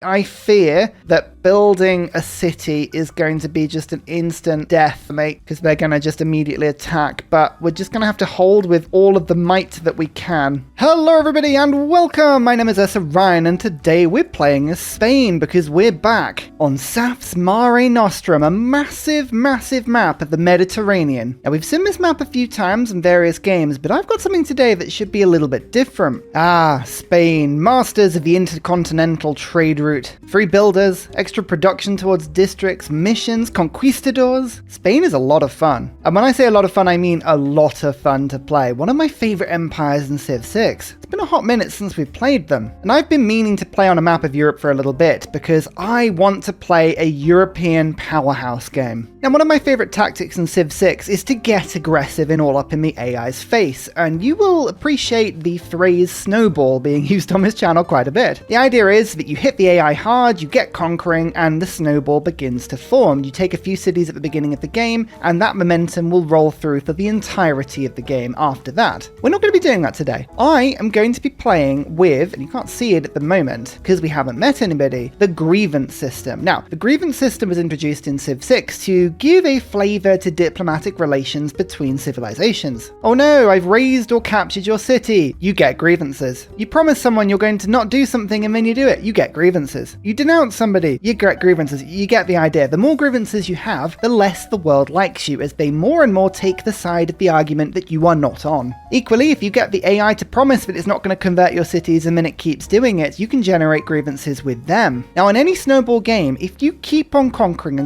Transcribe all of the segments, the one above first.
I fear that building a city is going to be just an instant death, mate, because they're going to just immediately attack, but we're just going to have to hold with all of the might that we can. Hello everybody and welcome! My name is Ursa and today we're playing as Spain because we're back on Saph's Mare Nostrum, a massive map of the Mediterranean. Now we've seen this map a few times in various games, but I've got something today that should be a little bit different. Spain, masters of the intercontinental trade route. Free builders, extra production towards districts, missions, conquistadors. Spain is a lot of fun. And when I say a lot of fun, I mean a lot of fun to play. One of my favorite empires in Civ 6. It's been a hot minute since we've played them. And I've been meaning to play on a map of Europe for a little bit because I want to play a European powerhouse game. Now, one of my favorite tactics in Civ 6 is to get aggressive and all up in the AI's face. And you will appreciate the phrase snowball being used on this channel quite a bit. The idea is that you hit the AI hard, you get conquering, and the snowball begins to form. You take a few cities at the beginning of the game, and that momentum will roll through for the entirety of the game after that. We're not going to be doing that today. I am going to be playing with, and you can't see it at the moment because we haven't met anybody, the Grievance system. Now, the Grievance system was introduced in Civ 6 to give a flavour to diplomatic relations between civilizations. Oh no, I've razed or captured your city. You get grievances. You promise someone you're going to not do something and then you do it. You get grievances. You denounce somebody, you get grievances. You get the idea. The more grievances you have, the less the world likes you, as they more and more take the side of the argument that you are not on. Equally, if you get the AI to promise that it's not going to convert your cities and then it keeps doing it, you can generate grievances with them. Now, in any snowball game, if you keep on conquering,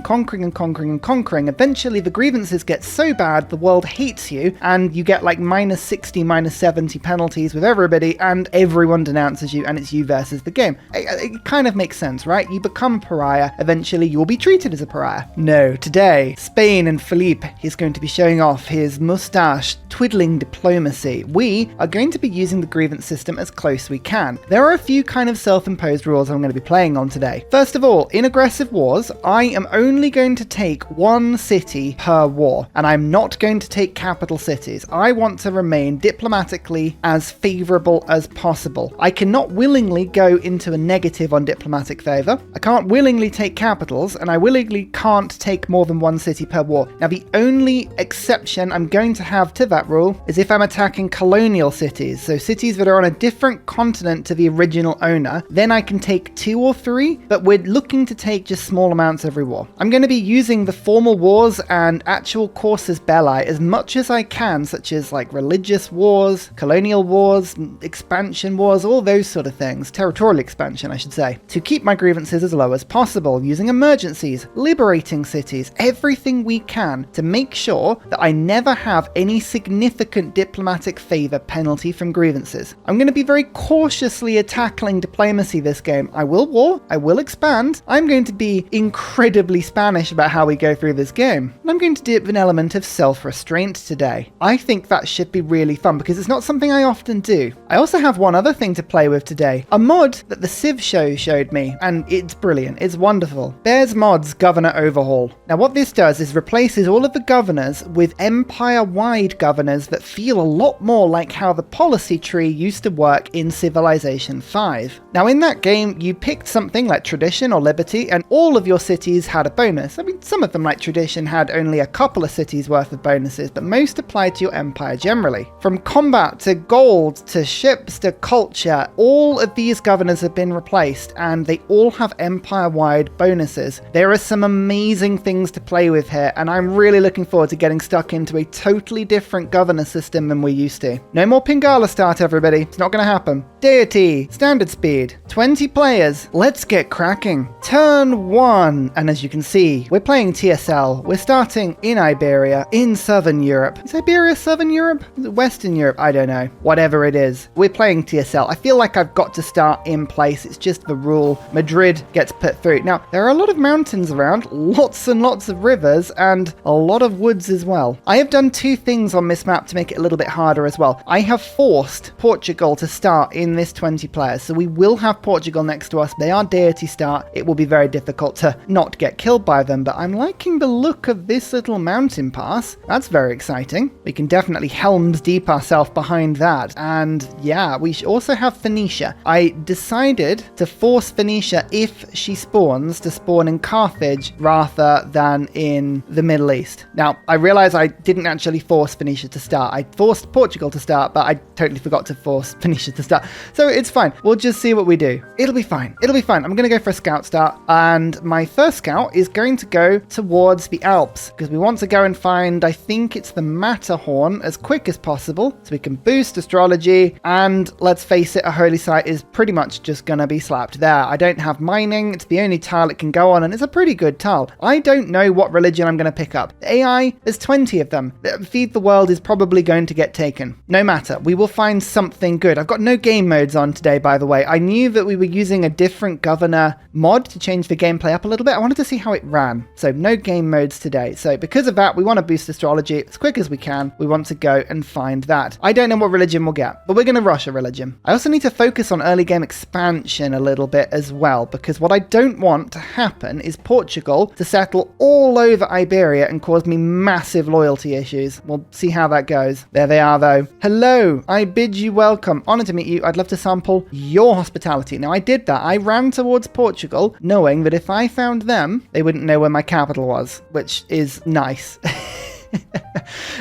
eventually the grievances get so bad the world hates you and you get like -60, -70 penalties with everybody and everyone denounces you and it's you versus the game. It kind of makes sense, right? You become a pariah, eventually you'll be treated as a pariah. No, today, Spain and Philippe, he's going to be showing off his mustache twiddling diplomacy. We are going to be using the grievance system as close we can. There are a few kind of self-imposed rules I'm going to be playing on today. First of all, in aggressive wars, I am only going to take one city per war, and I'm not going to take capital cities. I want to remain diplomatically as favorable as possible. I cannot willingly go into a negative on diplomatic favor. I can't willingly take capitals, and I willingly can't take more than one city per war. Now, the only exception I'm going to have to that rule is if I'm attacking colonial cities, so cities that are on a different continent to the original owner, then I can take 2 or 3, but we're looking to take just small amounts every war. I'm going to be using the formal wars and actual casus belli as much as I can, such as like religious wars, colonial wars, expansion wars, all those sort of things, territorial expansion I should say, to keep my grievances as low as possible, using emergencies, liberating cities, everything we can to make sure that I never have any significant diplomatic favor penalty from grievances. I'm going to be very cautiously tackling diplomacy this game. I will war, I will expand, I'm going to be incredibly Spanish about how we go through this game, and I'm going to do it with an element of self-restraint today. I think that should be really fun because it's not something I often do. I also have one other thing to play with today, a mod that the Civ show showed me, and it's brilliant, it's wonderful. Bears mods Governor Overhaul. Now what this does is replaces all of the governors with empire-wide governors that feel a lot more like how the policy tree used to work in Civilization 5. Now in that game, you picked something like tradition or liberty, and all of your cities had a bonus. I mean, some of them like tradition had only a couple of cities worth of bonuses, but most applied to your empire generally. From combat to gold to ships to culture, all of these governors have been replaced and they all have empire-wide bonuses. There are some amazing things to play with here, and I'm really looking forward to getting stuck into a totally different governor system than we're used to. No more Pingala start, everybody. It's not going to happen. Deity, standard speed, 20 players. Let's get cracking. Turn 1, and as you can see, we're playing TSL. We're starting in Iberia, in Southern Europe. Is Iberia Southern Europe? Is it Western Europe? I don't know. Whatever it is. We're playing TSL. I feel like I've got to start in place. It's just the rule. Madrid gets put through. Now, there are a lot of mountains around, lots and lots of rivers, and a lot of woods as well. I have done 2 things on this map to make it a little bit harder as well. I have forced Portugal Portugal to start in this 20 players. So we will have Portugal next to us. They are Deity start. It will be very difficult to not get killed by them, but I'm liking the look of this little mountain pass. That's very exciting. We can definitely Helm's Deep ourselves behind that. And yeah, we also have Phoenicia. I decided to force Phoenicia, if she spawns, to spawn in Carthage rather than in the Middle East. Now, I realize I didn't actually force Phoenicia to start. I forced Portugal to start, but I totally forgot to force Phoenicia to start. So it's fine. We'll just see what we do. It'll be fine. It'll be fine. I'm going to go for a scout start. And my first scout is going to go towards the Alps because we want to go and find, I think it's the Matterhorn, as quick as possible so we can boost astrology. And let's face it, a holy site is pretty much just going to be slapped there. I don't have mining. It's the only tile it can go on, and it's a pretty good tile. I don't know what religion I'm going to pick up. The AI, there's 20 of them. Feed the World is probably going to get taken. No matter, we will find something good. I've got no game modes on today, by the way. I knew that we were using a different governor mod to change the gameplay up a little bit. I wanted to see how it ran. So no game modes today. So because of that, we want to boost astrology as quick as we can. We want to go and find that. I don't know what religion we'll get, but we're going to rush a religion. I also need to focus on early game expansion a little bit as well, because what I don't want to happen is Portugal to settle all over Iberia and cause me massive loyalty issues. We'll see how that goes. There they are though. Hello, I bid you welcome. Honored to meet you. I'd love to sample your hospitality. Now I did that. I ran towards Portugal knowing that if I found them, they wouldn't know where my capital was, which is nice.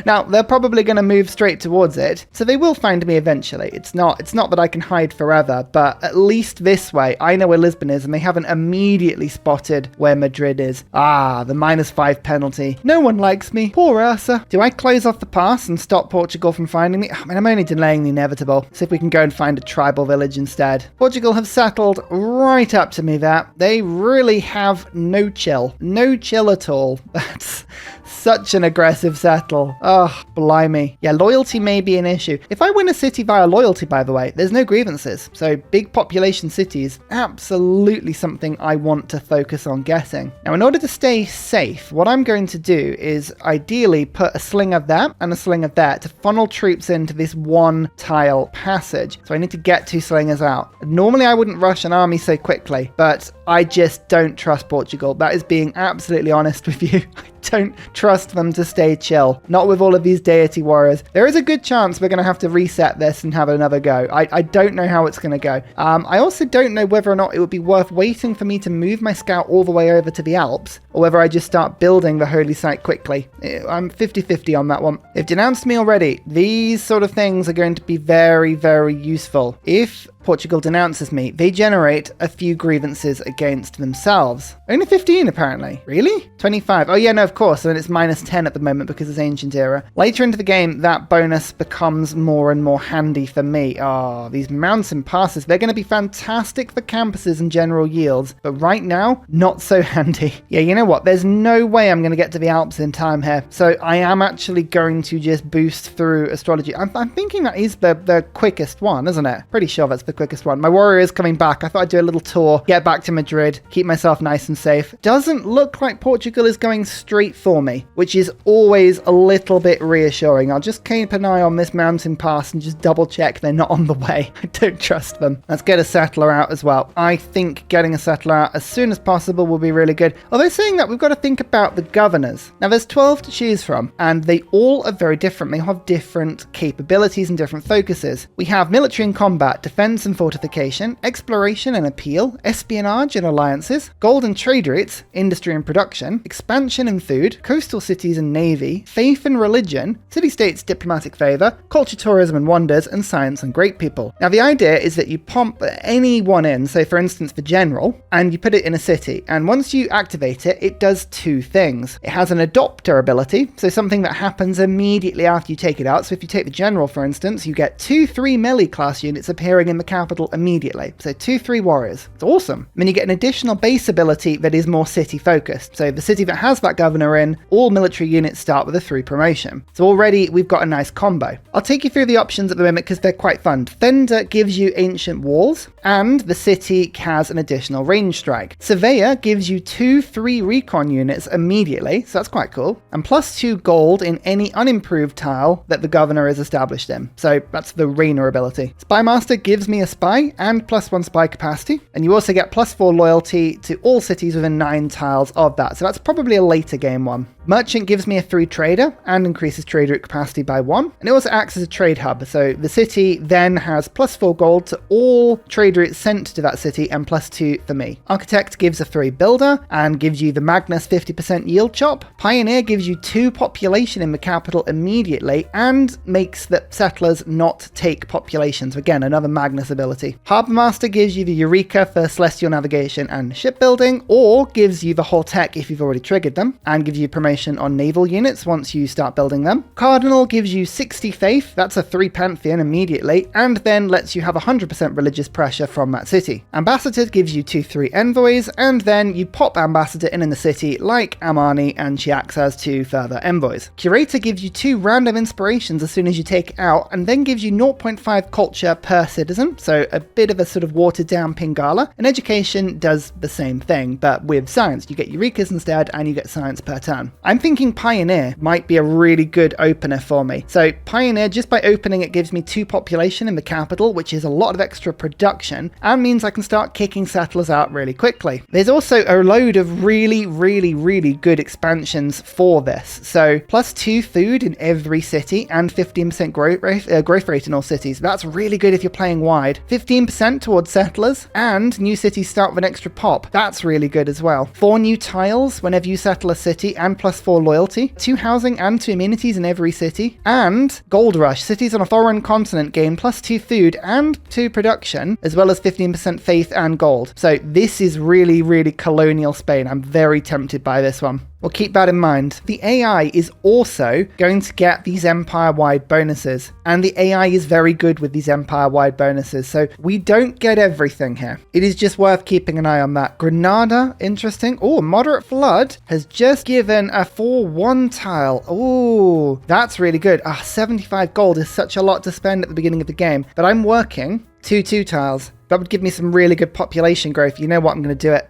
Now, they're probably going to move straight towards it, so they will find me eventually. It's not that I can hide forever, but at least this way, I know where Lisbon is, and they haven't immediately spotted where Madrid is. Ah, the -5 penalty. No one likes me. Poor Ursa. Do I close off the pass and stop Portugal from finding me? I mean, I'm only delaying the inevitable. See if we can go and find a tribal village instead. Portugal have settled right up to me there. They really have no chill. No chill at all. That's such an aggressive settle. Oh, blimey. Yeah, loyalty may be an issue. If I win a city via loyalty, by the way, there's no grievances. So big population cities, absolutely something I want to focus on getting. Now, in order to stay safe, what I'm going to do is ideally put a slinger there and a slinger there to funnel troops into this one tile passage. So I need to get 2 slingers out. Normally, I wouldn't rush an army so quickly, but I just don't trust Portugal. That is being absolutely honest with you. I don't trust them to stay chill. Not with all of these deity warriors. There is a good chance we're going to have to reset this and have another go. I don't know how it's going to go. I also don't know whether or not it would be worth waiting for me to move my scout all the way over to the Alps, or whether I just start building the holy site quickly. I'm 50-50 on that one. They've denounced me already. These sort of things are going to be very, very useful. If Portugal denounces me, they generate a few grievances against themselves. Only 15 apparently. Really? 25. Oh yeah, no, of course. And it's -10 at the moment because it's ancient era. Later into the game, that bonus becomes more and more handy for me. Oh, these mountain passes, they're going to be fantastic for campuses and general yields, but right now, not so handy. Yeah, you know what? There's no way I'm going to get to the Alps in time here. So I am actually going to just boost through astrology. I'm thinking that is the quickest one, isn't it? Pretty sure that's the quickest one. My warrior is coming back. I thought I'd do a little tour, get back to Madrid, keep myself nice and safe. Doesn't look like Portugal is going straight for me, which is always a little bit reassuring. I'll just keep an eye on this mountain pass and just double check they're not on the way. I don't trust them. Let's get a settler out as well. I think getting a settler out as soon as possible will be really good. Although saying that, we've got to think about the governors. Now there's 12 to choose from, and they all are very different. They have different capabilities and different focuses. We have military and combat, defense and fortification, exploration and appeal, espionage and alliances, gold and trade routes, industry and production, expansion and food, coastal cities and navy, faith and religion, city-states, diplomatic favour, culture, tourism and wonders, and science and great people. Now the idea is that you pump any one in, so for instance the general, and you put it in a city, and once you activate it, it does 2 things. It has an adopter ability, so something that happens immediately after you take it out. So if you take the general, for instance, you get 2 3 melee class units appearing in the capital immediately. So 2-3 warriors. It's awesome. And then you get an additional base ability that is more city focused. So the city that has that governor in, all military units start with a 3 promotion. So already we've got a nice combo. I'll take you through the options at the moment because they're quite fun. Defender gives you ancient walls, and the city has an additional range strike. Surveyor gives you 2-3 recon units immediately, so that's quite cool. And +2 gold in any unimproved tile that the governor is established in. So that's the Rainer ability. Spymaster gives me a spy and +1 spy capacity, and you also get +4 loyalty to all cities within 9 tiles of that. So that's probably a later game one. Merchant gives me a 3 trader and increases trade route capacity by 1. And it also acts as a trade hub. So the city then has +4 gold to all trade routes sent to that city and +2 for me. Architect gives a 3 builder and gives you the Magnus 50% yield chop. Pioneer gives you 2 population in the capital immediately and makes the settlers not take populations. Again, another Magnus ability. Harbour Master gives you the Eureka for celestial navigation and shipbuilding, or gives you the whole tech if you've already triggered them, and gives you promotion on naval units once you start building them. Cardinal gives you 60 faith, that's a 3 pantheon immediately, and then lets you have 100% religious pressure from that city. Ambassador gives you 2-3 envoys, and then you pop Ambassador in the city like Amani, and she acts as 2 further envoys. Curator gives you 2 random inspirations as soon as you take it out, and then gives you 0.5 culture per citizen, so a bit of a sort of watered down Pingala. And education does the same thing, but with science. You get Eurekas instead, and you get science per turn. I'm thinking Pioneer might be a really good opener for me. So Pioneer, just by opening it, gives me 2 population in the capital, which is a lot of extra production, and means I can start kicking settlers out really quickly. There's also a load of really good expansions for this. So +2 food in every city and 15% growth rate in all cities. That's really good if you're playing wide. 15% towards settlers, and new cities start with an extra pop. That's really good as well. 4 new tiles whenever you settle a city, and +4 loyalty. 2 housing and 2 amenities in every city. And Gold Rush. Cities on a foreign continent gain +2 food and 2 production, as well as 15% faith and gold. So this is really colonial Spain. I'm very tempted by this one. Well, keep that in mind. The AI is also going to get these empire-wide bonuses, and the AI is very good with these empire-wide bonuses, so we don't get everything here. It is just worth keeping an eye on that. Granada, interesting. Oh, Moderate Flood has just given a 4-1 tile. Oh, that's really good. 75 gold is such a lot to spend at the beginning of the game, but I'm working 2-2 tiles. That would give me some really good population growth. You know what? I'm going to do it.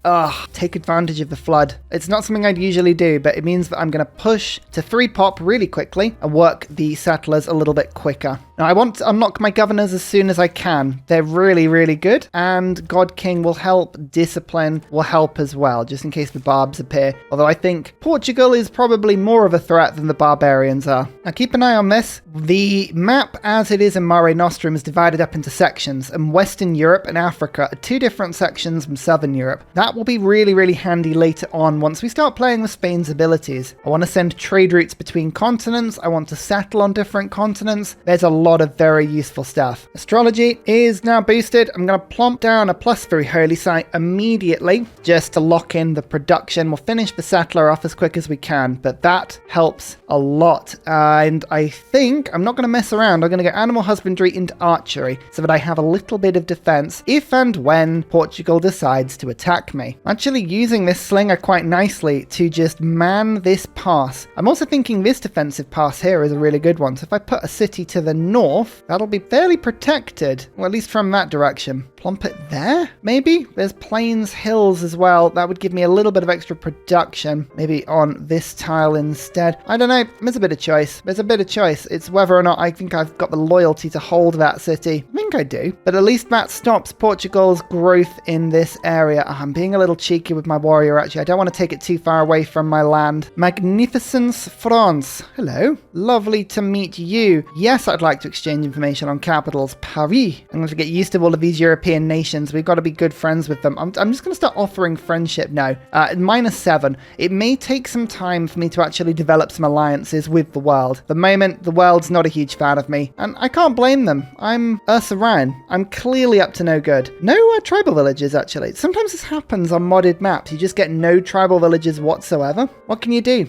Take advantage of the flood. It's not something I'd usually do, but it means that I'm going to push to 3 pop really quickly and work the settlers a little bit quicker. Now, I want to unlock my governors as soon as I can. They're really good, and God King will help. Discipline will help as well, just in case the barbs appear. Although I think Portugal is probably more of a threat than the barbarians are. Now, keep an eye on this. The map, as it is in Mare Nostrum, is divided up into sections, and Western Europe and Africa are 2 different sections from Southern Europe. That will be really handy later on once we start playing with Spain's abilities. I want to send trade routes between continents. I want to settle on different continents. There's a lot of very useful stuff. Astrology is now boosted. I'm going to plump down a +3 holy site immediately just to lock in the production. We'll finish the settler off as quick as we can, but that helps a lot. And I think I'm not going to mess around. I'm going to get animal husbandry into archery so that I have a little bit of defense if and when Portugal decides to attack me. I'm actually using this slinger quite nicely to just man this pass. I'm also thinking this defensive pass here is a really good one. So if I put a city to the north, that'll be fairly protected, or at least from that direction. Plump it there, maybe? There's plains, hills as well. That would give me a little bit of extra production. Maybe on this tile instead. I don't know. There's a bit of choice. It's whether or not I think I've got the loyalty to hold that city. I think I do. But at least that stops Portugal's growth in this area. I'm being a little cheeky with my warrior, actually. I don't want to take it too far away from my land. Magnificence France. Hello. Lovely to meet you. Yes, I'd like to exchange information on capitals. Paris. I'm going to get used to all of these European nations. We've got to be good friends with them. I'm just going to start offering friendship now. -7. It may take some time for me to actually develop some alliances with the world. At the moment, the world's not a huge fan of me, and I can't blame them. I'm Ursa. I'm clearly up to no good. No tribal villages, actually. Sometimes this happens on modded maps. You just get no tribal villages whatsoever. What can you do?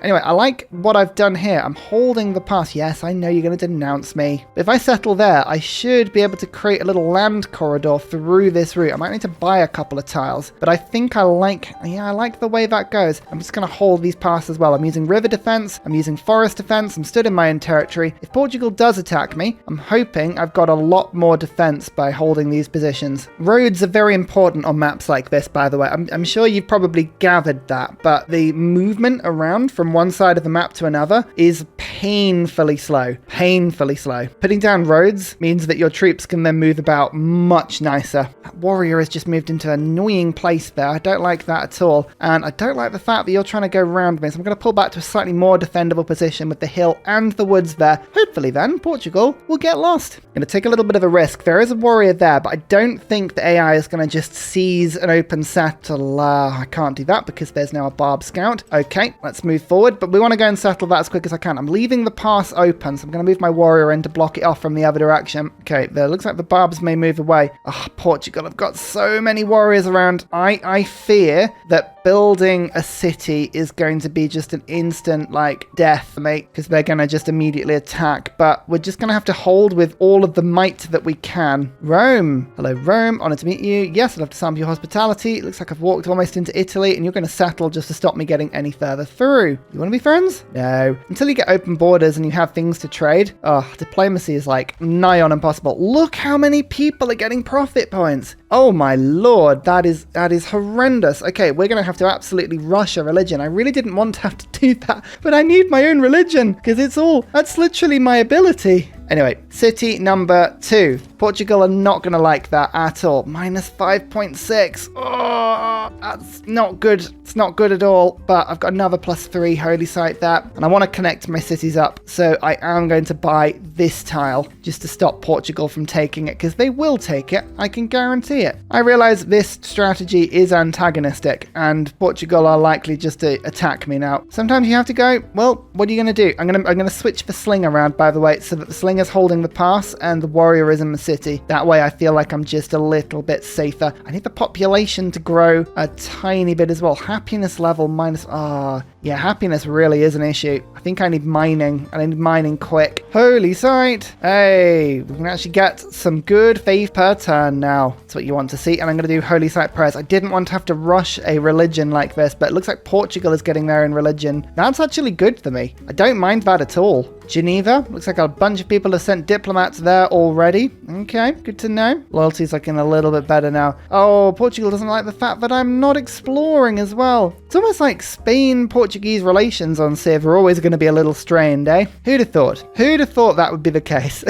Anyway, I like what I've done here. I'm holding the pass. Yes, I know you're going to deny denounce me. But if I settle there, I should be able to create a little land corridor through this route. I might need to buy a couple of tiles, but I think I like the way that goes. I'm just going to hold these passes as well. I'm using river defense. I'm using forest defense. I'm stood in my own territory. If Portugal does attack me, I'm hoping I've got a lot more defense by holding these positions. Roads are very important on maps like this, by the way. I'm sure you've probably gathered that, but the movement around from one side of the map to another is painfully slow. Painfully slow. Putting down roads means that your troops can then move about much nicer. That warrior has just moved into an annoying place there. I don't like that at all. And I don't like the fact that you're trying to go around me. So I'm going to pull back to a slightly more defendable position with the hill and the woods there. Hopefully then, Portugal will get lost. I'm going to take a little bit of a risk. There is a warrior there, but I don't think the AI is going to just seize an open settle. I can't do that because there's now a barb scout. Okay, let's move forward, but we want to go and settle that as quick as I can. I'm leaving the pass open, so I'm going to move my warrior in to block it off from the other direction. Okay, there looks like the barbs may move away. Oh, Portugal, I've got so many warriors around. I fear that building a city is going to be just an instant, death, mate, because they're going to just immediately attack, but we're just going to have to hold with all of the might that we can. Rome. Hello, Rome. Honored to meet you. Yes, I'd love to sample your hospitality. It looks like I've walked almost into Italy, and you're going to settle just to stop me getting any further through. You want to be friends? No. Until you get open borders and you have things to trade, diplomacy is nigh on impossible. Look how many people are getting profit points. Oh my lord, that is horrendous. Okay, we're going to have to absolutely rush a religion. I really didn't want to have to do that, but I need my own religion because that's literally my ability. Anyway, city number 2. Portugal are not going to like that at all. Minus 5.6. Oh, that's not good. It's not good at all. But I've got another +3 holy site there. And I want to connect my cities up. So I am going to buy this tile just to stop Portugal from taking it, because they will take it. I can guarantee it. I realize this strategy is antagonistic and Portugal are likely just to attack me now. Sometimes you have to go, well, what are you going to do? I'm going to switch the sling around, by the way, so that the sling is holding the pass and the warrior is in the city. That way I feel like I'm just a little bit safer. I need the population to grow a tiny bit as well. Happiness level minus... yeah, happiness really is an issue. I think I need mining. I need mining quick. Holy site. Hey, we can actually get some good faith per turn now. That's what you want to see. And I'm going to do holy site prayers. I didn't want to have to rush a religion like this, but it looks like Portugal is getting there in religion. That's actually good for me. I don't mind that at all. Geneva, looks like a bunch of people have sent diplomats there already. Okay, good to know. Loyalty's looking a little bit better now. Oh, Portugal doesn't like the fact that I'm not exploring as well. It's almost like Spain-Portuguese relations on Civ are always going to be a little strained, eh? Who'd have thought? Who'd have thought that would be the case?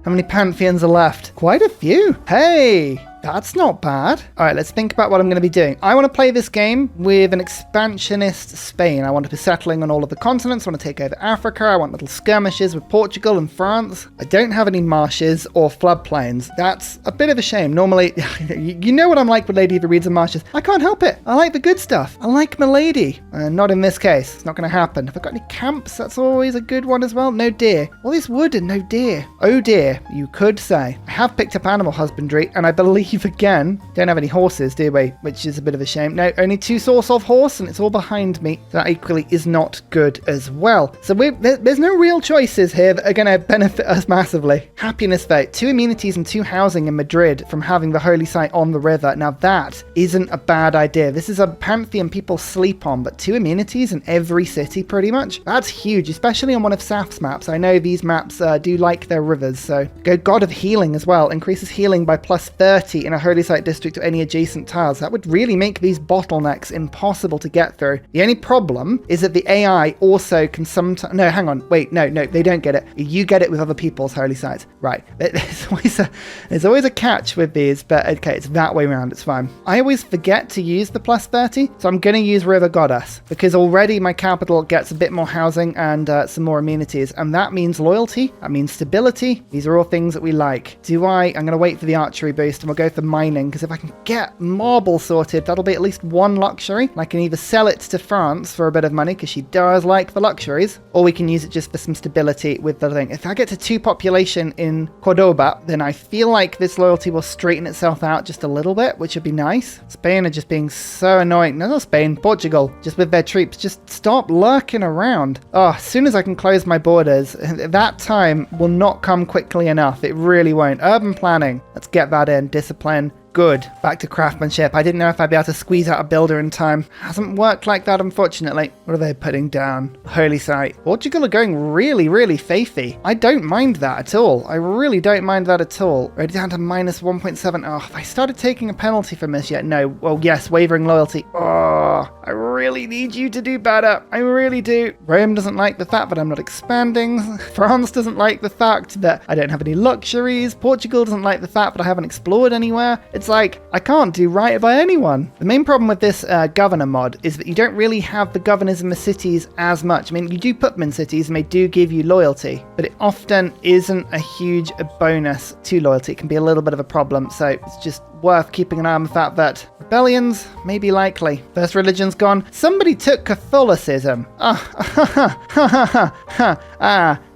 How many pantheons are left? Quite a few. Hey! That's not bad. All right, let's think about what I'm going to be doing. I want to play this game with an expansionist Spain. I want to be settling on all of the continents. I want to take over Africa. I want little skirmishes with Portugal and France. I don't have any marshes or floodplains. That's a bit of a shame. Normally, you know what I'm like with Lady of the Reeds and Marshes. I can't help it. I like the good stuff. I like my lady. Not in this case. It's not going to happen. Have I got any camps? That's always a good one as well. No deer. All this wood and no deer. Oh dear, you could say. I have picked up animal husbandry, and I believe again, don't have any horses, do we? Which is a bit of a shame. No, only 2 source of horse, and it's all behind me. That equally is not good as well. So there's no real choices here that are going to benefit us massively. Happiness vote. 2 amenities and 2 housing in Madrid from having the holy site on the river. Now that isn't a bad idea. This is a pantheon people sleep on, but 2 amenities in every city pretty much. That's huge, especially on one of Saph's maps. I know these maps do like their rivers, so go God of Healing as well. Increases healing by +30 in a holy site district to any adjacent tiles. That would really make these bottlenecks impossible to get through. The only problem is that the AI also can sometimes... No, hang on. Wait, no, they don't get it. You get it with other people's holy sites. Right. There's always a catch with these, but okay, it's that way around. It's fine. I always forget to use the +30, so I'm going to use River Goddess because already my capital gets a bit more housing and some more amenities, and that means loyalty. That means stability. These are all things that we like. I'm going to wait for the archery boost, and we'll go go for mining, because if I can get marble sorted, that'll be at least one luxury. I can either sell it to France for a bit of money, because she does like the luxuries, or we can use it just for some stability with the thing. If I get to 2 population in Cordoba, then I feel like this loyalty will straighten itself out just a little bit, which would be nice. Spain are just being so annoying. No, not Spain, Portugal, just with their troops. Just stop lurking around. Oh, as soon as I can close my borders, that time will not come quickly enough. It really won't. Urban planning. Let's get that in. Discipline. Good. Back to craftsmanship. I didn't know if I'd be able to squeeze out a builder in time. Hasn't worked like that, unfortunately. What are they putting down? Holy site. Portugal are going really, really faithy. I don't mind that at all. I really don't mind that at all. We're down to minus 1.7. Oh, have I started taking a penalty from this yet? No. Well, yes, wavering loyalty. Oh, I really need you to do better. I really do. Rome doesn't like the fact that I'm not expanding. France doesn't like the fact that I don't have any luxuries. Portugal doesn't like the fact that I haven't explored anywhere. It's like, I can't do right by anyone. The main problem with this governor mod is that you don't really have the governors in the cities as much. I mean, you do put them in cities and they do give you loyalty, but it often isn't a huge bonus to loyalty. It can be a little bit of a problem, so it's just worth keeping an eye on the fact that rebellions may be likely. First religion's gone. Somebody took Catholicism.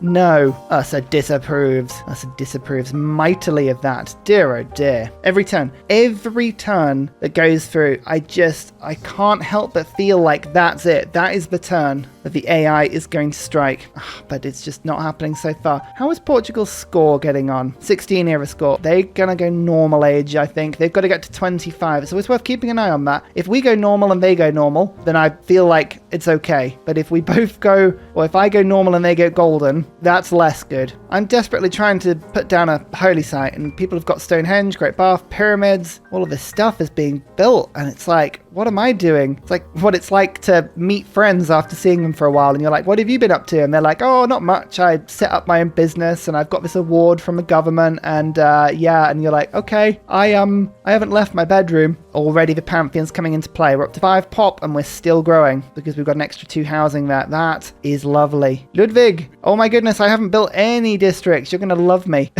No. Ursa disapproves. Ursa disapproves mightily of that. Dear oh dear. Every turn that goes through, I can't help but feel like that's it. That is the turn that the AI is going to strike. But it's just not happening so far. How is Portugal's score getting on? 16 era score. They're gonna go normal age, I think. They've got to get to 25, so it's worth keeping an eye on that. If we go normal and they go normal, then I feel like it's okay. But if we both go, or if I go normal and they go golden, that's less good. I'm desperately trying to put down a holy site, and people have got Stonehenge, Great Bath, pyramids, all of this stuff is being built, and it's like, what am I doing? It's like what it's like to meet friends after seeing them for a while, and you're like, what have you been up to? And they're like, oh, not much. I set up my own business, and I've got this award from the government, and yeah, and you're like, okay, I haven't left my bedroom. Already the Pantheon's coming into play. We're up to 5 pop, and we're still growing because we've got an extra 2 housing there. That is lovely. Ludwig, oh my goodness, I haven't built any districts. You're gonna love me.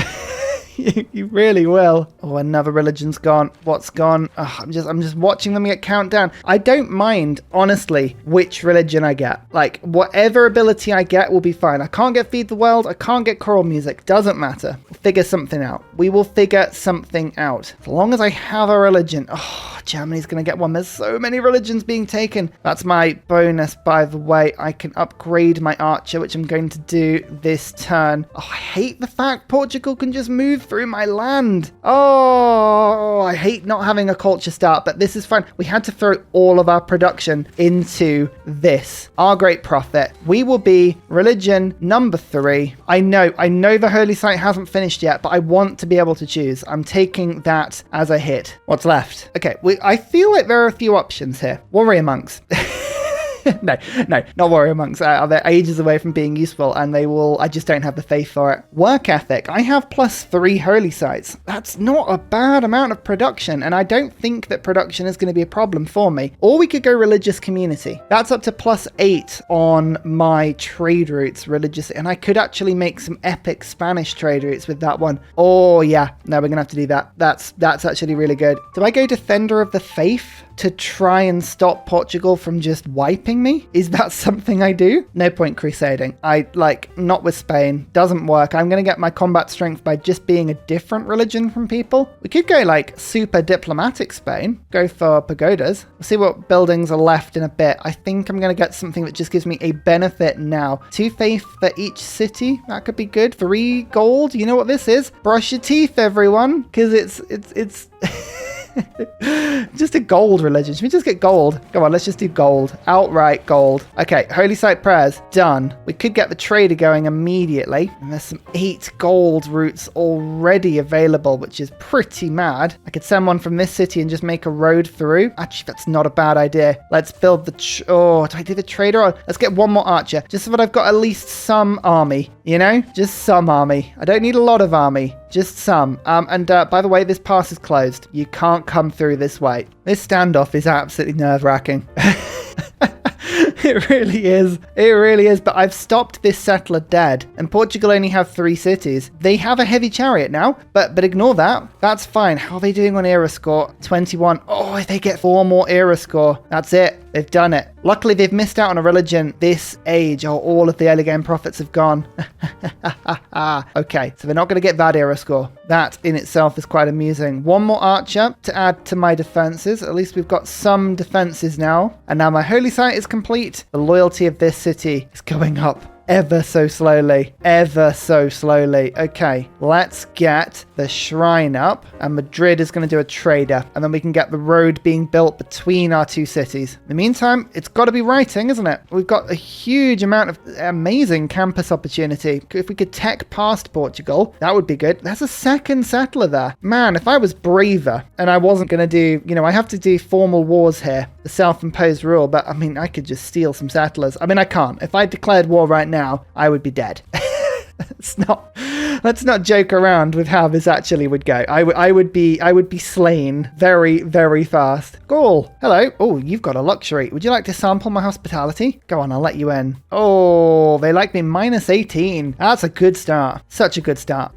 You really will. Oh, another religion's gone. What's gone? Oh, I'm just watching them get count down. I don't mind, honestly, which religion I get. Like, whatever ability I get will be fine. I can't get Feed the World. I can't get choral music. Doesn't matter. We'll figure something out. We will figure something out. As long as I have a religion. Oh, Germany's going to get one. There's so many religions being taken. That's my bonus, by the way. I can upgrade my archer, which I'm going to do this turn. Oh, I hate the fact Portugal can just move through my land. Oh, I hate not having a culture start, but this is fine. We had to throw all of our production into this. Our great prophet. We will be religion number 3. I know the holy site hasn't finished yet, but I want to be able to choose. I'm taking that as a hit. What's left? Okay, I feel like there are a few options here. Warrior monks. No, not warrior monks. They're ages away from being useful, and I just don't have the faith for it. Work ethic. I have +3 holy sites. That's not a bad amount of production, and I don't think that production is going to be a problem for me. Or we could go religious community. That's up to +8 on my trade routes, religious, and I could actually make some epic Spanish trade routes with that one. Oh yeah, no, we're gonna have to do that. That's actually really good. Do I go Defender of the Faith to try and stop Portugal from just wiping me? Is that something I do? No point crusading. Not with Spain. Doesn't work. I'm going to get my combat strength by just being a different religion from people. We could go super diplomatic Spain. Go for pagodas. We'll see what buildings are left in a bit. I think I'm going to get something that just gives me a benefit now. 2 faith for each city. That could be good. 3 gold. You know what this is? Brush your teeth, everyone. Because it's just a gold religion. Should we just get gold? Come on, let's just do gold. Outright gold. Okay, holy site prayers. Done. We could get the trader going immediately. And there's some 8 gold routes already available, which is pretty mad. I could send one from this city and just make a road through. Actually, that's not a bad idea. Let's build the... do I do the trader? Or let's get one more archer, just so that I've got at least some army, you know? Just some army. I don't need a lot of army. Just some. And by the way, this pass is closed. You can't come through this way. This standoff is absolutely nerve-wracking. It really is. It really is. But I've stopped this settler dead. And Portugal only have 3 cities. They have a heavy chariot now, but ignore that. That's fine. How are they doing on era score? 21. Oh, if they get 4 more era score, that's it. They've done it. Luckily, they've missed out on a religion this age. Oh, all of the early game prophets have gone. Okay, so they're not going to get that era score. That in itself is quite amusing. 1 more archer to add to my defenses. At least we've got some defenses now. And now my holy site is complete. The loyalty of this city is going up. Ever so slowly. Ever so slowly. Okay, let's get the shrine up. And Madrid is going to do a trader. And then we can get the road being built between our 2 cities. In the meantime, it's got to be writing, isn't it? We've got a huge amount of amazing campus opportunity. If we could tech past Portugal, that would be good. There's a 2nd settler there. Man, if I was braver and I wasn't going to do, I have to do formal wars here. The self-imposed rule. But, I mean, I could just steal some settlers. I mean, I can't. If I declared war right now, I would be dead. Let's not joke around with how this actually would go. I would be slain very, very fast. Cool. Hello. Oh, you've got a luxury. Would you like to sample my hospitality? Go on, I'll let you in. Oh, they like me -18. That's a good start. Such a good start.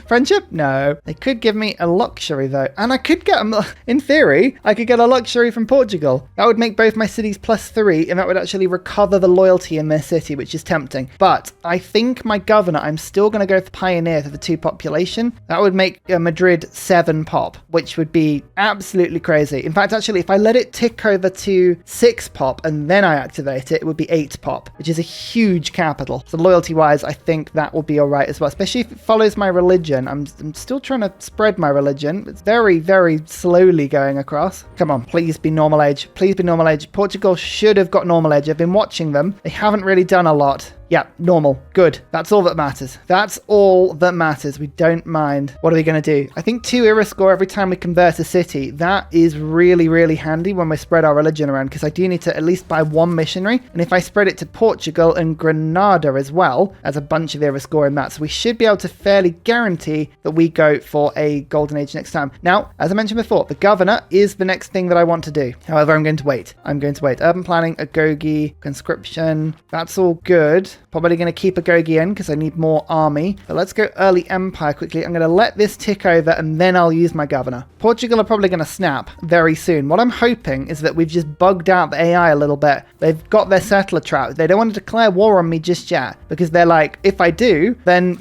Friendship? No. They could give me a luxury though. And I could get, in theory, I could get a luxury from Portugal. That would make both my cities +3 and that would actually recover the loyalty in their city, which is tempting. But I think my governor, I'm still going to go for Pioneer for the 2 population. That would make Madrid 7 pop, which would be absolutely crazy. In fact, actually, if I let it tick over to 6 pop and then I activate it, it would be 8 pop, which is a huge capital. So loyalty-wise, I think that will be all right as well, especially if it follows my religion. I'm still trying to spread my religion. It's very, very slowly going across. Come on, please be normal age. Please be normal age. Portugal should have got normal age. I've been watching them. They haven't really done a lot. Yeah, normal. Good. That's all that matters. That's all that matters. We don't mind. What are we going to do? I think 2 era score every time we convert a city. That is really, really handy when we spread our religion around, because I do need to at least buy 1 missionary. And if I spread it to Portugal and Granada as well, as a bunch of era score in that. So we should be able to fairly guarantee that we go for a golden age next time. Now, as I mentioned before, the governor is the next thing that I want to do. However, I'm going to wait. Urban planning, agoge, conscription. That's all good. Probably going to keep agoge in because I need more army. But let's go early empire quickly. I'm going to let this tick over and then I'll use my governor. Portugal are probably going to snap very soon. What I'm hoping is that we've just bugged out the AI a little bit. They've got their settler trap. They don't want to declare war on me just yet because they're like, if I do, then,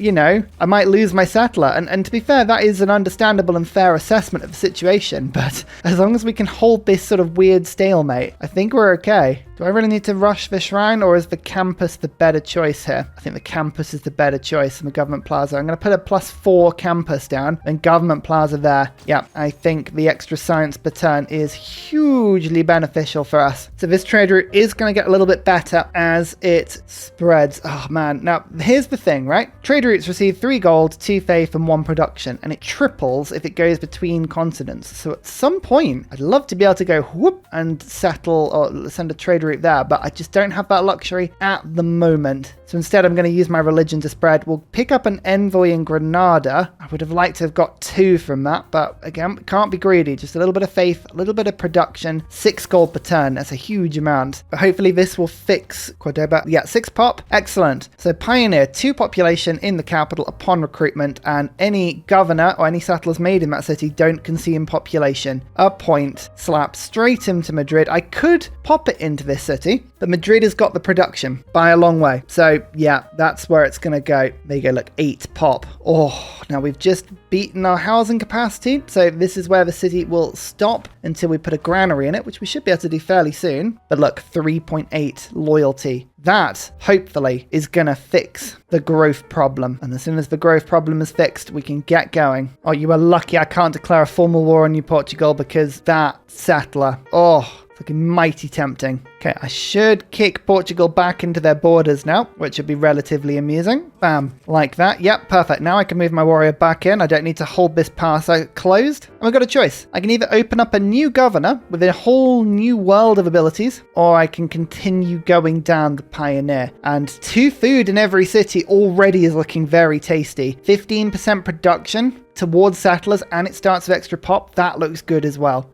I might lose my settler. And to be fair, that is an understandable and fair assessment of the situation. But as long as we can hold this sort of weird stalemate, I think we're okay. Do I really need to rush the shrine, or is the campus the better choice here? I think the campus is the better choice than the government plaza. I'm going to put a +4 campus down and government plaza there. Yeah, I think the extra science per turn is hugely beneficial for us. So this trade route is going to get a little bit better as it spreads. Oh man, now here's the thing, right? Trade routes receive 3 gold, 2 faith and 1 production, and it triples if it goes between continents. So at some point, I'd love to be able to go whoop and settle or send a trade route there, but I just don't have that luxury at the moment. So instead, I'm going to use my religion to spread. We'll pick up an envoy in Granada. I would have liked to have got 2 from that, but again, can't be greedy. Just a little bit of faith, a little bit of production, 6 gold per turn. That's a huge amount. But hopefully this will fix Cordoba. Yeah, 6 pop. Excellent. So Pioneer, 2 population in the capital upon recruitment, and any governor or any settlers made in that city don't consume population. A point. Slap straight into Madrid. I could pop it into this city, but Madrid has got the production by a long way. So yeah, that's where it's going to go. There you go, look, 8 pop. Oh, now we've just beaten our housing capacity. So this is where the city will stop until we put a granary in it, which we should be able to do fairly soon. But look, 3.8 loyalty. That, hopefully, is going to fix the growth problem. And as soon as the growth problem is fixed, we can get going. Oh, you are lucky I can't declare a formal war on you, Portugal, because that settler, oh, it's looking mighty tempting. Okay, I should kick Portugal back into their borders now, which would be relatively amusing. Bam. Like that. Yep, perfect. Now I can move my warrior back in. I don't need to hold this pass out closed. And we've got a choice. I can either open up a new governor with a whole new world of abilities, or I can continue going down the pioneer. And 2 food in every city already is looking very tasty. 15% production towards settlers, and it starts with extra pop. That looks good as well.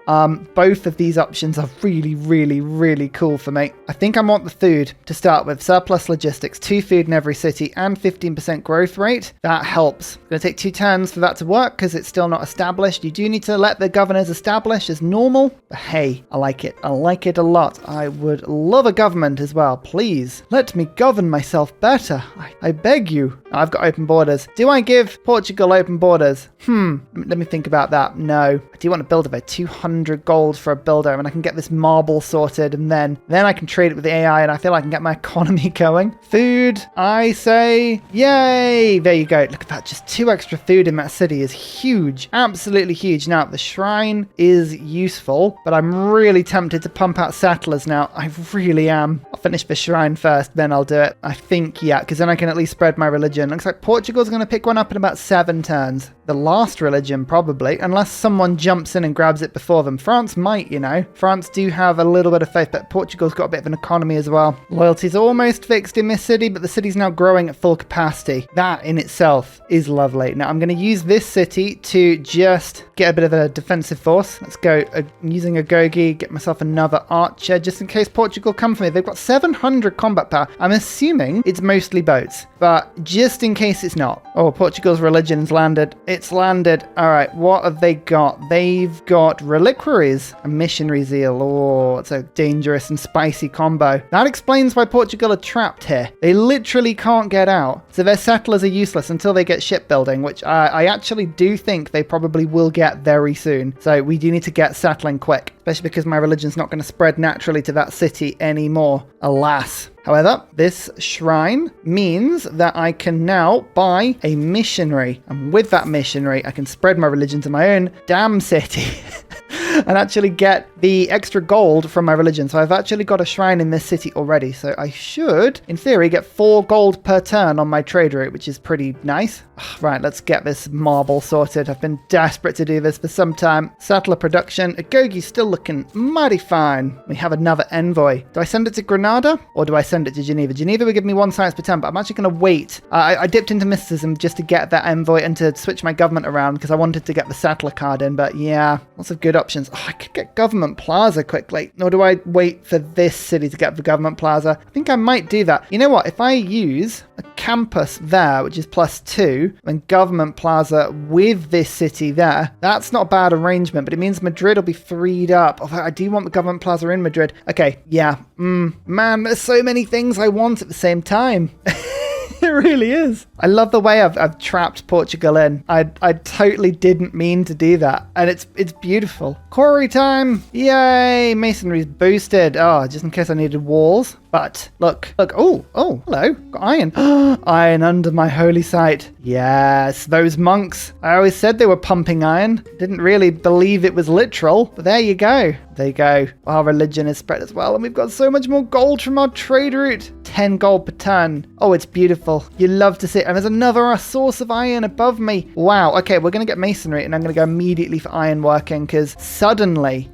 Both of these options are really, really, really cool for me. I think I want the food to start with. Surplus logistics, 2 food in every city, and 15% growth rate. That helps. It's going to take 2 turns for that to work because it's still not established. You do need to let the governors establish as normal, but hey, I like it. I like it a lot. I would love a government as well. Please let me govern myself better. I beg you. I've got open borders. Do I give Portugal open borders? Let me think about that. No. I do want to build about 200 gold for a builder, and I can get this marble sorted, and then I can trade it with the AI, and I feel I can get my economy going. Food, I say, yay! There you go. Look at that. Just 2 extra food in that city is huge. Absolutely huge. Now, the shrine is useful, but I'm really tempted to pump out settlers now. I really am. I'll finish the shrine first, then I'll do it. I think, yeah, because then I can at least spread my religion. Looks like Portugal's going to pick one up in about 7 turns. The last religion, probably, unless someone jumps in and grabs it before them. France might, you know. France do have a little bit of faith, but Portugal's got a bit of an economy as well. Loyalty's almost fixed in this city, but the city's now growing at full capacity. That in itself is lovely. Now, I'm going to use this city to just get a bit of a defensive force. Let's go using a Gogi, get myself another archer, just in case Portugal come for me. They've got 700 combat power. I'm assuming it's mostly boats, but just in case it's not. Oh, Portugal's religion's landed. It's landed. All right, what have they got? They've got reliquaries, a missionary zeal. Oh, it's a dangerous and spicy combo. That explains why Portugal are trapped here. They literally can't get out. So their settlers are useless until they get shipbuilding, which I actually do think they probably will get very soon. So we do need to get settling quick, especially because my religion's not going to spread naturally to that city anymore. Alas. However, this shrine means that I can now buy a missionary. And with that missionary, I can spread my religion to my own damn city and actually get the extra gold from my religion. So I've actually got a shrine in this city already. So I should, in theory, get 4 gold per turn on my trade route, which is pretty nice. Right, let's get this marble sorted. I've been desperate to do this for some time. Settler production. Agogi's still looking mighty fine. We have another envoy. Do I send it to Granada or do I send it to Geneva? Geneva will give me 1 science per turn, but I'm actually going to wait. I dipped into mysticism just to get that envoy and to switch my government around because I wanted to get the settler card in, but yeah, lots of good options. Oh, I could get government plaza quickly. Nor do I wait for this city to get the government plaza. I think I might do that. You know what? If I use a campus there, which is +2, and government plaza with this city there, that's not a bad arrangement, but it means Madrid will be freed up. Although I do want the government plaza in Madrid. Okay, yeah. Man, there's so many things I want at the same time. It really is. I love the way I've trapped Portugal in. I totally didn't mean to do that. And it's beautiful. Quarry time. Yay. Masonry's boosted. Oh, just in case I needed walls. But look. Oh, hello. Got iron. Iron under my holy site. Yes, those monks. I always said they were pumping iron. Didn't really believe it was literal. But there you go. There you go. Our religion is spread as well. And we've got so much more gold from our trade route. 10 gold per ton. Oh, it's beautiful. You love to see it. And there's another source of iron above me. Wow. Okay, we're going to get masonry and I'm going to go immediately for iron working because suddenly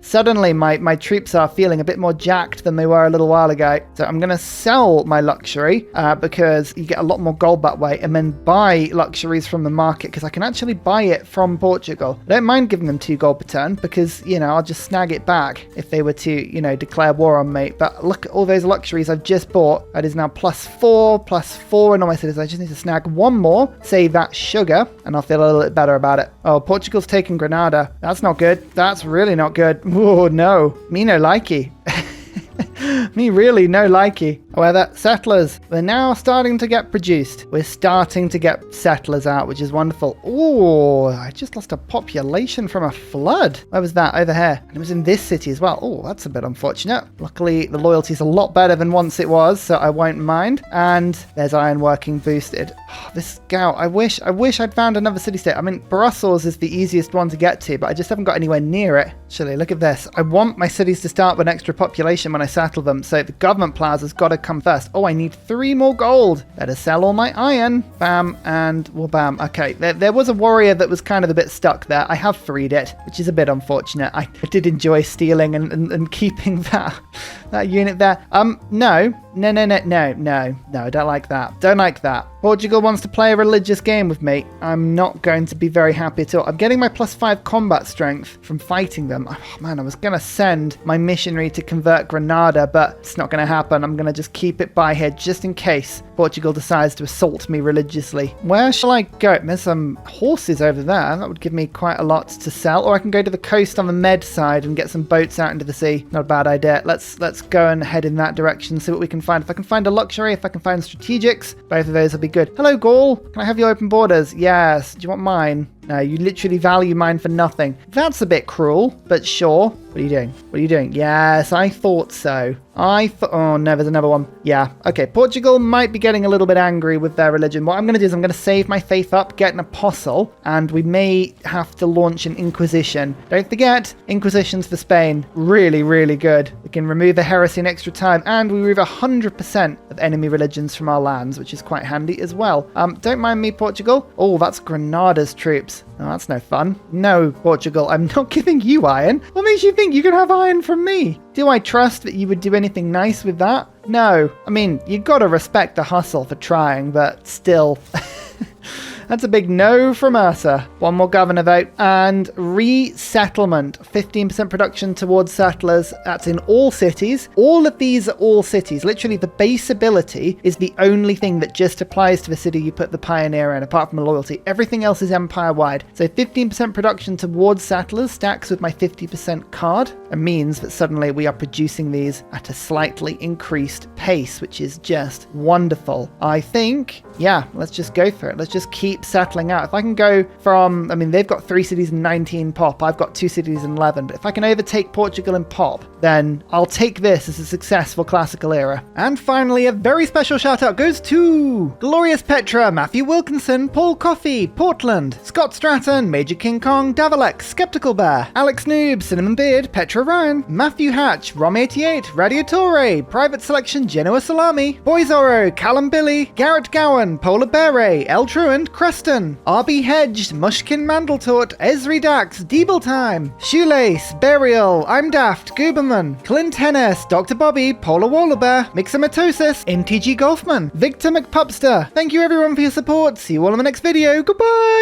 my troops are feeling a bit more jacked than they were a little while ago. So I'm going to sell my luxury because you get a lot more gold that way and then buy luxuries from the market because I can actually buy it from Portugal. I don't mind giving them 2 gold per turn because, you know, I'll just snag it back if they were to, you know, declare war on me. But look at all those luxuries I've just bought. That is now +4 in all my cities. I just need to snag 1 more, save that sugar, and I'll feel a little bit better about it. Oh, Portugal's taking Granada. That's not good. That's really not good. Oh, no. Me no likey. Me really no likey. However, settlers, they're now starting to get produced. We're starting to get settlers out, which is wonderful. Oh, I just lost a population from a flood. Where was that? Over here. And it was in this city as well. Oh, that's a bit unfortunate. Luckily, the loyalty's a lot better than once it was, so I won't mind. And there's ironworking boosted. Oh, this scout, I wish I'd found another city-state. I mean, Brussels is the easiest one to get to, but I just haven't got anywhere near it. Actually, look at this. I want my cities to start with an extra population when I settle them, so the government plaza's got to come first? Oh, I need 3 more gold. Better sell all my iron. Bam, and well, bam. Okay, there was a warrior that was kind of a bit stuck there. I have freed it, which is a bit unfortunate. I did enjoy stealing and keeping that unit there. No, I don't like that. Don't like that. Portugal wants to play a religious game with me. I'm not going to be very happy at all. I'm getting my +5 combat strength from fighting them. Oh, man, I was going to send my missionary to convert Granada, but it's not going to happen. I'm going to just keep it by here just in case Portugal decides to assault me religiously. Where shall I go? There's some horses over there. That would give me quite a lot to sell. Or I can go to the coast on the Med side and get some boats out into the sea. Not a bad idea. Let's go and head in that direction, see what we can find. If I can find a luxury, if I can find strategics, both of those will be good. Hello, Gaul. Can I have your open borders? Yes. Do you want mine? No, you literally value mine for nothing. That's a bit cruel, but sure. What are you doing? What are you doing? Yes, I thought so. Oh, no, there's another one. Yeah. Okay, Portugal might be getting a little bit angry with their religion. What I'm going to do is I'm going to save my faith up, get an apostle, and we may have to launch an inquisition. Don't forget, inquisitions for Spain. Really, really good. We can remove the heresy in extra time, and we remove 100% of enemy religions from our lands, which is quite handy as well. Don't mind me, Portugal. Oh, that's Granada's troops. Oh, that's no fun. No, Portugal, I'm not giving you iron. What makes you think you can have iron from me? Do I trust that you would do anything nice with that? No. I mean, you've got to respect the hustle for trying, but still. That's a big no from Ursa. One more governor vote. And resettlement. 15% production towards settlers. That's in all cities. All of these are all cities. Literally, the base ability is the only thing that just applies to the city you put the pioneer in, apart from the loyalty. Everything else is empire-wide. So 15% production towards settlers stacks with my 50% card and means that suddenly we are producing these at a slightly increased pace, which is just wonderful. I think, yeah, let's just go for it. Let's just keep settling out. If I can go from, I mean, they've got 3 cities and 19 pop. I've got 2 cities and 11. But if I can overtake Portugal in pop, then I'll take this as a successful classical era. And finally, a very special shout out goes to Glorious Petra, Matthew Wilkinson, Paul Coffey, Portland, Scott Stratton, Major King Kong, Davalex, Skeptical Bear, Alex Noob, Cinnamon Beard, Petra Ryan, Matthew Hatch, Rom88, Radiatore, Private Selection, Genoa Salami, Boyzoro, Callum Billy, Garrett Gowan, Polar Beret, El Truant, Creston, RB Hedged, Mushkin Mandletort, Esri Dax, Deeble Time, Shoelace, Burial, I'm Daft, Gooberman, Clint Hennis, Dr. Bobby, Polar Wallabear, Mixomatosis, MTG Golfman, Victor McPupster. Thank you everyone for your support. See you all in the next video. Goodbye!